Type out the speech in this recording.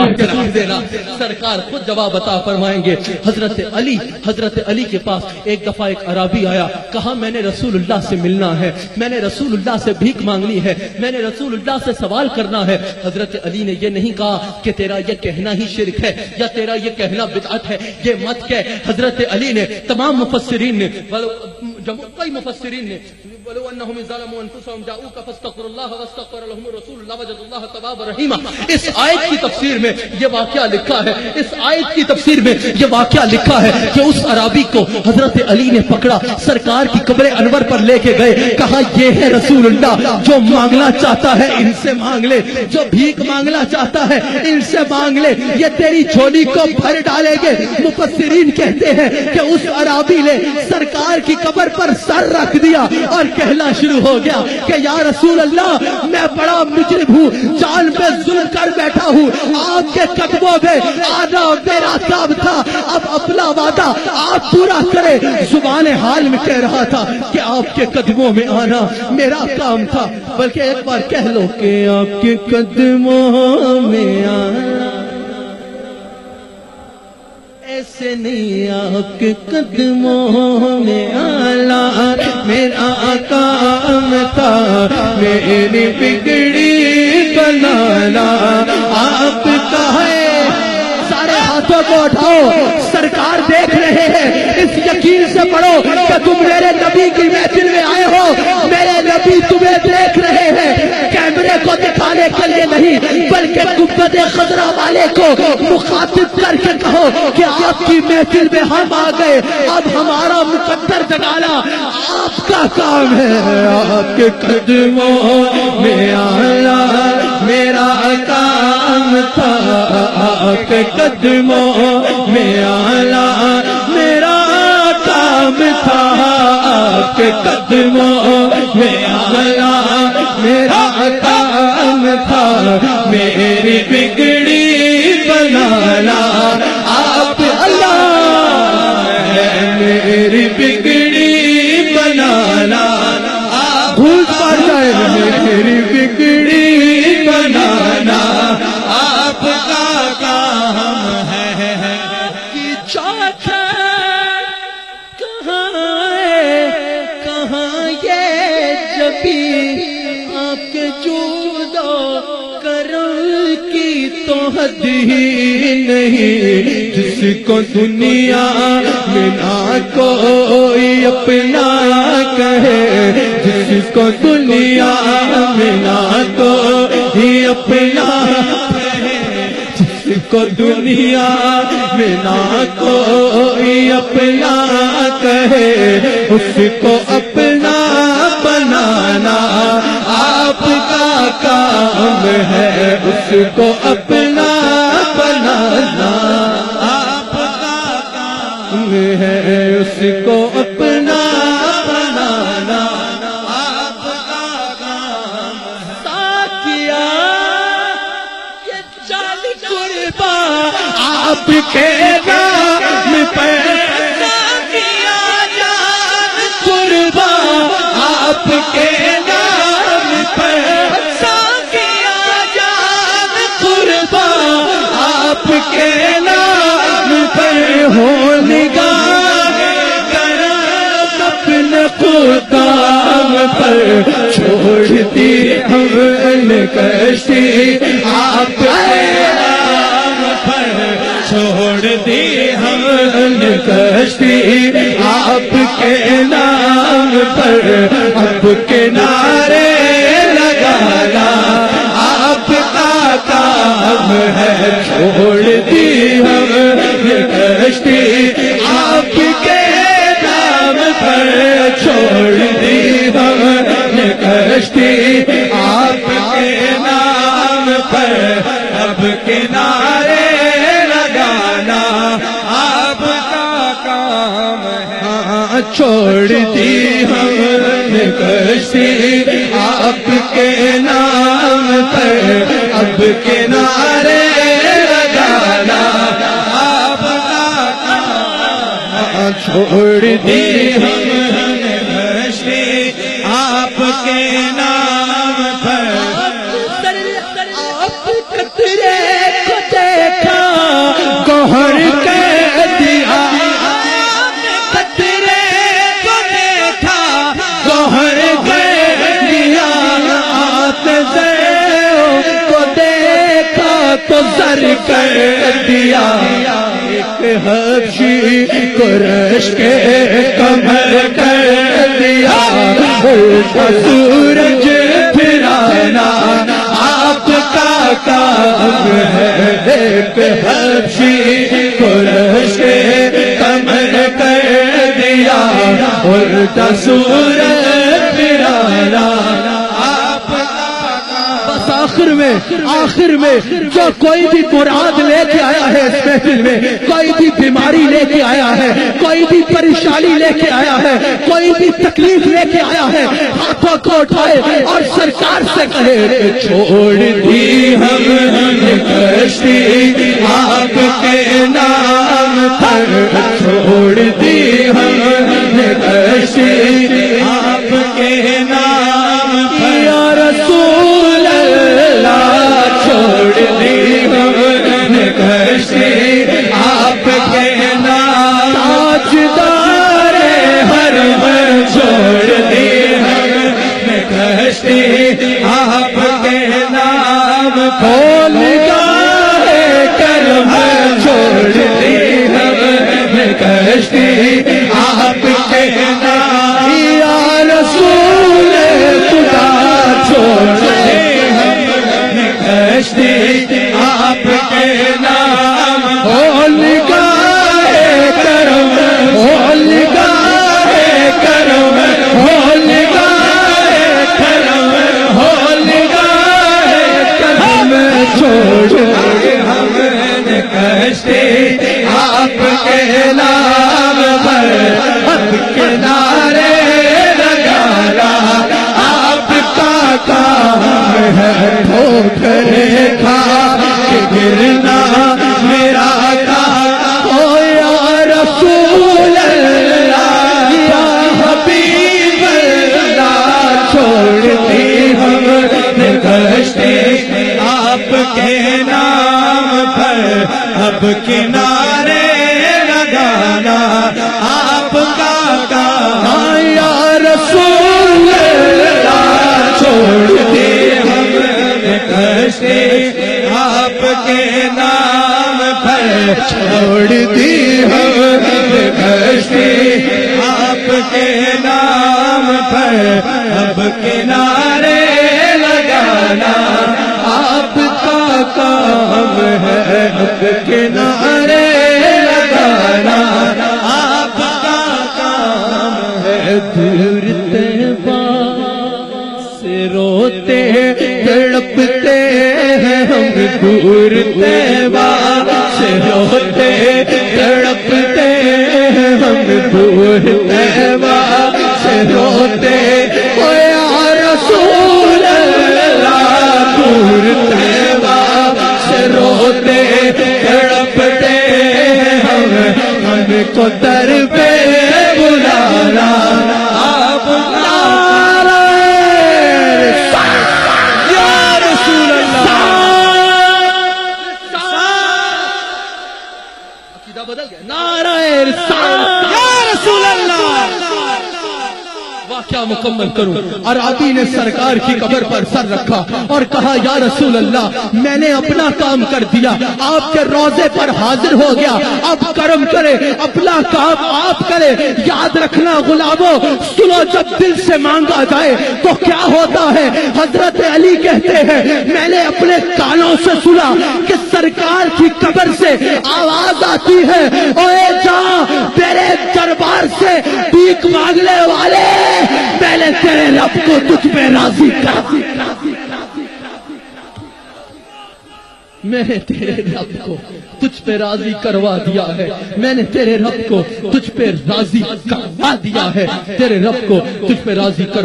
رسول کے نام دینا۔ سرکار خود جواب عطا فرمائیں گے۔ حضرت علی کے پاس ایک دفعہ ایک عربی آیا، کہا میں نے رسول اللہ سے ملنا ہے، میں نے رسول اللہ سے بھیک مانگنی ہے، میں نے رسول اللہ سے سوال کرنا ہے۔ حضرت علی نے یہ نہیں کہا کہ تیرا یہ کہنا ہی شرک ہے یا تیرا یہ کہنا بدعت ہے، یہ مت کہہ۔ حضرت علی نے تمام مفسرین نے کئی مفسرین نے وَلَوْ أَنَّهُمْ ظَلَمُوا أَنفُسَهُمْ جَاءُوكَ فَاسْتَغْفَرُوا اللَّهَ وَاسْتَغْفَرَ لَهُمُ الرَّسُولُ لَوَجَدُوا اللَّهَ تَوَّابًا رَحِيمًا۔ اس آیت کی تفسیر میں یہ واقعہ لکھا ہے، اس آیت کی تفسیر میں یہ واقعہ لکھا ہے کہ اس عربی کو حضرت علی نے پکڑا، سرکار کی قبر انور پر لے کے گئے، کہا یہ ہے رسول اللہ، جو مانگنا چاہتا ہے ان سے مانگ لے، جو بھیک مانگنا چاہتا ہے ان سے مانگ لے، یہ تیری جھولی کو بھر ڈالیں گے۔ مفسرین کہتے ہیں کہ اس عربی نے سرکار کی قبر پر سر رکھ دیا اور کہنا شروع ہو گیا کہ یا رسول اللہ میں بڑا مجرم ہوں، جان پہ ظلم کر بیٹھا ہوں، آپ کے قدموں میں آنا میرا کام تھا، اب اپنا وعدہ آپ پورا کرے۔ زبان حال میں کہہ رہا تھا کہ آپ کے قدموں میں آنا میرا کام تھا، بلکہ ایک بار کہہ لو کہ آپ کے قدموں میں آنا ایسے نہیں، آپ کے قدموں میں آنا میرا کام تھا، میری بگڑی بنانا آپ کا ہے۔ سارے ہاتھوں کو اٹھاؤ، سرکار دیکھ رہے ہیں، اس یقین سے پڑھو کہ تم میرے نبی کی محفل میں آئے ہو، میرے نبی تمہیں دیکھ رہے ہیں، کیمرے کو دکھانے کے لیے نہیں بلکہ گنبد خضرا والے کو مخاطب کر کے کہو کہ آپ کی محفل میں ہم آ گئے، اب ہمارا مقدر جگانا آپ کا کام ہے۔ آپ کے قدموں میں آنا میرا کام تھا، آپ کے قدموں میں آنا میرا کام تھا، آپ کے قدموں میں آنا میرا کام تھا، میری بگڑی بنانا آپ اللہ ہے، میری بگڑی بنانا آپ بھول پڑ جائے، میری بگڑی بنانا آپ کا کام ہے۔ کہ چاہتا کہاں یہ جبھی آپ کے جود و کرم کی تو حد ہی نہیں، جس کو دنیا میں نہ کوئی اپنا کہے، جس کو دنیا میں نہ کوئی اپنا کہے، جس کو دنیا میں نہ کوئی اپنا کہے، اس کو اپنا بنانا آپ کا کام ہے، اس کو اپنا بنانا آپ کا کام ہے، اس کو اپنا بنانا آپ کا کام ہے۔ ساتھیا یہ چال قربان آپ کے نام پہ، ساتھیا جان قربان آپ کے نام پہ، ساتھیا جان قربان آپ کے نام پہ، ہو نگاہ کرم اپنے قدام پر، چھوڑ دی ہم نے کشتی آپ کے نام پر، چھوڑ دی ہم نے کشتی آپ کے نام پر، اب کنارے لگانا آپ کا کام ہے، چھوڑ دی ہم نے کشتی آپ کے نام پر، چھوڑ دی ہم نے کشتی آپ کے نام پر، اب کنارے لگانا آپ کا کام ہے۔ چھوڑ دی ہم نے کشتی آپ کے نام پر، اب کنارے لگانا آپ کا کام، چھوڑ دی ہم نے کشتی آپ کے نام پر، آپ قطرے کو گوہر کہہ دیا قطرے کو دیکھا گوہر کہہ دیا آتشیں کو دیکھا تو زر کہہ دیا ایک حبشی قریش کے قمر کہہ دیا الٹا سورج پھرانا آپ کا کام ہے ایک حبشی قریش کے قمر کہہ دیا الٹا سورج پھرانا آپ کا بس آخر میں جو کوئی بھی مراد لے کے آیا ہے اس محفل میں کوئی بھی بیماری لے کے آیا ہے کوئی بھی پریشانی لے کے آیا ہے کوئی بھی تکلیف لے کے آیا ہے ہاتھوں کو اٹھائے اور سرکار سے کہے چھوڑ دی ہم نے کشتی آپ کے نام پر چھوڑ دی ہم نے کشتی آپ کے نام پر یا رسول اللہ چھوڑ دی ہم نے کشتی آپ کے نام تاجدار حرم چھوڑ دی ہم نے کشتی آپ کے نام کھول گاہ کرم چھوڑ دی ہم نے کشتی آپ کے نام یا رسول خدا چھوڑ دی ہم نے کشتی آپ کے نام کھول گاہ کرم کھول گاہ کرم کھول گاہ کرم کھول گاہ کرم چھوڑ دی ہم نے کشتی آپ کے نام پر اب کنارے لگانا آپ کا کام ہے ٹھوکریں کھا کے گرنا میرا کام ہو یا رسول اللہ یا حبیب اللہ چھوڑ دی ہم نے کشتی آپ کے نام پر اب کنارے لگانا آپ کا کام یا رسول اللہ چھوڑ دی ہم نے کشتی آپ کے نام پر چھوڑ دی ہم نے کشتی آپ کے نام پر اب کنارے لگانا آپ کا کام ہے اب کنارے لگانا آپ کا کام ہے دور طیبہ سے روتے تڑپتے ہیں ہم دور طیبہ سے روتے تڑپتے ہیں ہم دور طیبہ سے روتے او یا رسول اللہ دور طیبہ سے روتے تڑپتے ہیں ہم کو در پہ بلانا آپ یا رسول اللہ عقیدہ بدل گیا نعرہ رسالت یا رسول اللہ واقعہ مکمل کروں عرابی نے سرکار کی قبر پر سر رکھا اور کہا یا رسول اللہ میں نے اپنا کام کر دیا آپ کے روضے پر حاضر ہو گیا اب کرم کرے اپنا کام آپ کرے یاد رکھنا غلاموں سنو جب دل سے مانگا جائے تو کیا ہوتا ہے حضرت علی کہتے ہیں میں نے اپنے کانوں سے سنا کہ سرکار کی قبر سے آواز آتی ہے اوے جاں تیرے دربار سے بھیک مانگنے والے میں نے تیرے رب کو تجھ پہ راضی کر میں نے تیرے رب کو تجھ پہ راضی کروا دیا ہے میں نے تیرے رب کو تجھ پہ راضی کروا دیا ہے تیرے رب کو تجھ پہ راضی کر